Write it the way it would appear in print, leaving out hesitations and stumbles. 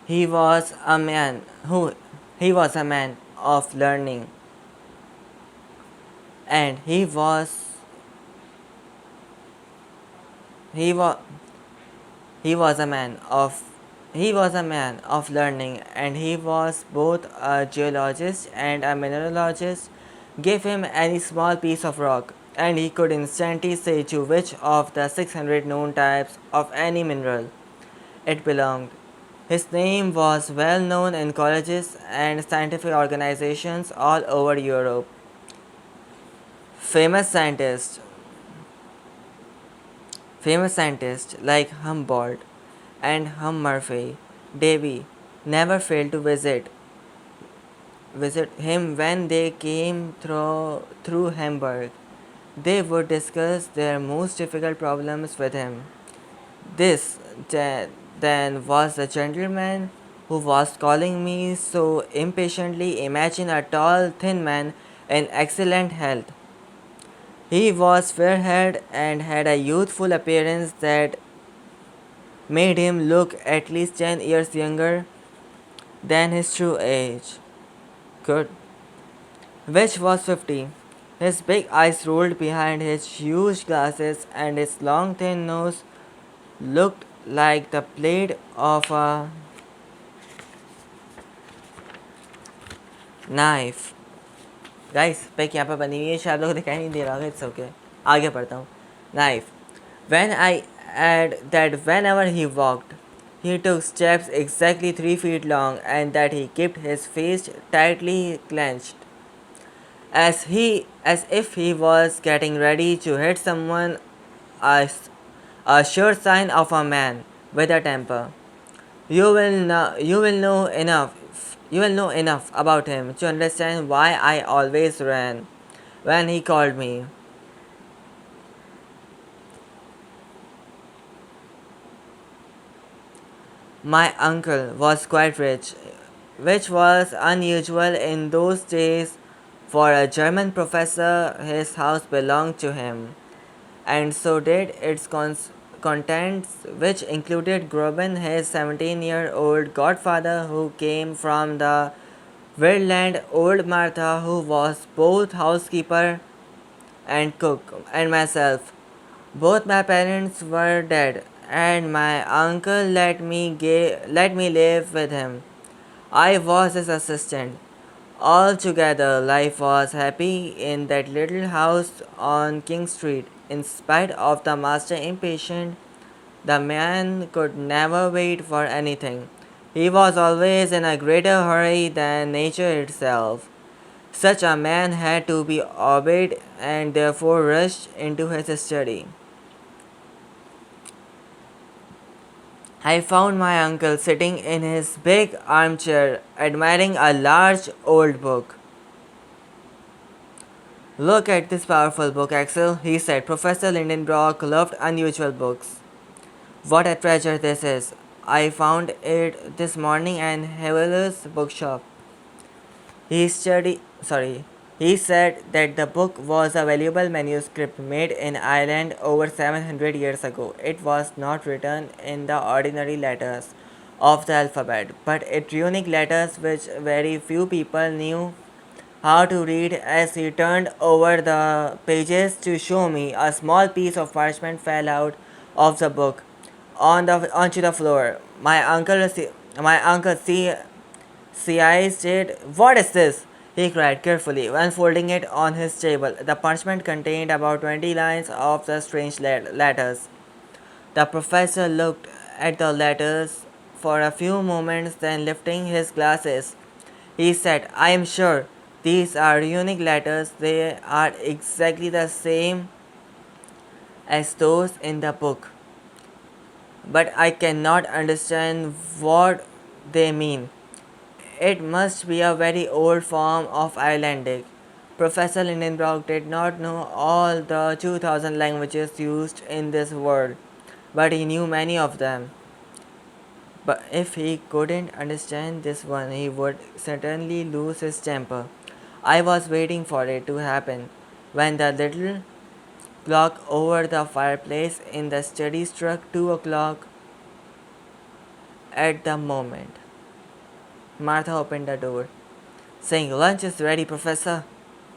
He was a man who he was a man of learning, and he was he was a man of he was a man of learning, and he was both a geologist and a mineralogist. Give him any small piece of rock, and he could instantly say to which of the 600 known types of any mineral it belonged. His name was well known in colleges and scientific organizations all over Europe. Famous scientists, famous scientists like Humboldt and Murphy Davy never failed to visit him when they came through Hamburg. They would discuss their most difficult problems with him. This then was the gentleman who was calling me so impatiently. Imagine a tall, thin man in excellent health. He was fair haired and had a youthful appearance that made him look at least 10 years younger than his true age. Good. Which was 50. His big eyes rolled behind his huge glasses, and his long thin nose looked like the blade of a knife. Guys स्पेक यहाँ पर बनी हुई है, शायद लोग दिखाई नहीं दे रहा होगा. It's okay. आगे पढ़ता हूँ. Knife. When I add that whenever he walked, he took steps exactly 3 feet long, and that he kept his face tightly clenched, as if he was getting ready to hit someone, a, a sure sign of a man with a temper. You will know enough. You will know enough about him to understand why I always ran when he called me. My uncle was quite rich, which was unusual in those days for a German professor. His house belonged to him, and so did its contents, which included Groban, his 17-year-old godfather, who came from the Weirdland, old Martha, who was both housekeeper and cook, and myself. Both my parents were dead, and my uncle let me live with him. I was his assistant. Altogether, life was happy in that little house on King Street. In spite of the master impatient, the man could never wait for anything. He was always in a greater hurry than nature itself. Such a man had to be obeyed, and therefore rushed into his study. I found my uncle sitting in his big armchair, admiring a large old book. Look at this powerful book, Axel, he said. Professor Lindenbrock loved unusual books. What a treasure this is. I found it this morning in Havel's bookshop. He studied, sorry, he said that the book was a valuable manuscript made in Ireland over 700 years ago. It was not written in the ordinary letters of the alphabet, but in runic letters which very few people knew how to read. As he turned over the pages to show me, a small piece of parchment fell out of the book onto the floor. My uncle seized it. What is this? He cried carefully, unfolding it on his table. The parchment contained about 20 lines of the strange letters. The professor looked at the letters for a few moments, then lifting his glasses, he said, I am sure these are unique letters. They are exactly the same as those in the book, but I cannot understand what they mean. It must be a very old form of Icelandic. Professor Lindenbrock did not know all the 2000 languages used in this world, but he knew many of them. But if he couldn't understand this one, he would certainly lose his temper. I was waiting for it to happen when the little clock over the fireplace in the study struck 2 o'clock at the moment. Martha opened the door, saying, "Lunch is ready, Professor."